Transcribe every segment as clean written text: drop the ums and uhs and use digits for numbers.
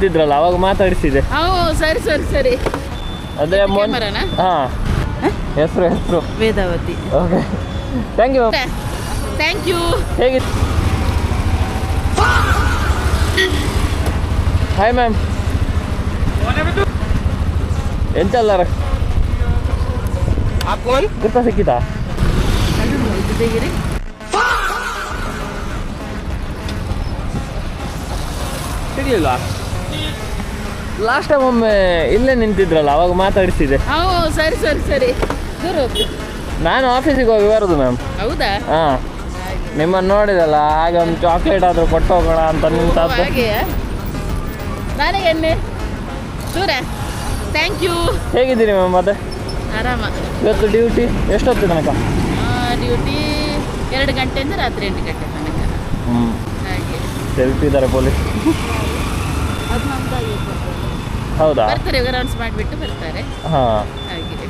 ನಿಂತಿದ್ರಲ್ಲ ಅವಾಗ ಮಾತಾಡಿಸಿದೆ. ಸರಿ ಸರಿ ಸರಿ. ಅದೇ ಹಾಂ ಹೆಸರು Vedavathi. Okay thank you thank you. ಹೇಗಿತ್ತು? Hi ma'am. ಎಂತಲ್ಲಾರ ಗುರ್ತ ಸಿಕ್ಕಿತಾ? ಸಿಗ್ಲಿಲ್ಲ. ಲಾಸ್ಟ್ ಟೈಮ್ ಒಮ್ಮೆ ಇಲ್ಲೇ ನಿಂತಿದ್ರಲ್ಲ ಅವಾಗ ಮಾತಾಡಿಸಿದೆ. ಸರಿ ಸರಿ ಸರಿ. ನಾನು ಆಫೀಸಿಗೆ ಹೋಗಿ ಬರೋದು ಮ್ಯಾಮ್. ಹೌದಾ? ಹಾಂ ನಿಮ್ಮನ್ನು ನೋಡಿದಲ್ಲ ಹಾಗೆ ಒಂದು ಚಾಕ್ಲೇಟ್ ಆದರೂ ಕೊಟ್ಟು ಹೋಗೋಣ ಅಂತ ನಿಂತದ್ದು. ನನಗೆ ಎಣ್ಣೆ ದೂರ. Thank you. ಹೇಗಿದ್ದೀರಿ ಮ್ಯಾಮ್? ಮತ್ತೆ ಆರಾಮ. ಇವತ್ತು ಡ್ಯೂಟಿ ಎಷ್ಟೊತ್ತು ತನಕ? ಡ್ಯೂಟಿ 2 ಗಂಟೆಯಿಂದ ರಾತ್ರಿ 8 ಗಂಟೆ ತನಕ. ಹಾಗೆ ಸೆಲ್ಫಿದ್ದಾರೆ ಪೊಲೀಸ್. ಹೌದಾ? ಬರ್ತಾರೆ, ಅನೌನ್ಸ್ ಮಾಡಿಬಿಟ್ಟು ಬರ್ತಾರೆ. ಹಾಂ ಹಾಗೆ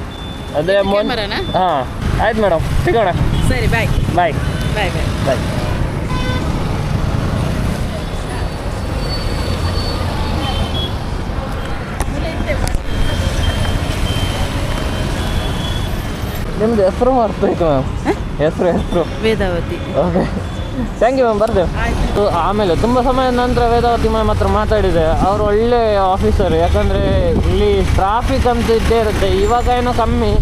ಅದೇ ಹಾಂ ಆಯ್ತು ಮೇಡಮ್, ಸಿಗೋಣ. ಸರಿ, ಬಾಯ್ ಬಾಯ್ ಬಾಯ್ ಬಾಯ್ ಬಾಯ್. ನಿಮ್ದು ಹೆಸರು ಮರ್ತೋಯ್ತು ಮ್ಯಾಮ್. ಹೆಸರು Vedavathi. Okay thank you ma'am, ಬರ್ತೇವೆ. ಆಮೇಲೆ ತುಂಬ ಸಮಯದ ನಂತರ ವೇದಾವತಿ ಮ್ಯಾಮ್ ಹತ್ರ ಮಾತಾಡಿದೆ. ಅವರು ಒಳ್ಳೆ ಆಫೀಸರ್. ಯಾಕಂದರೆ ಇಲ್ಲಿ ಟ್ರಾಫಿಕ್ ಅಂತ ಇದ್ದೇ ಇರುತ್ತೆ. ಇವಾಗ ಏನೋ ಕಮ್ಮಿ,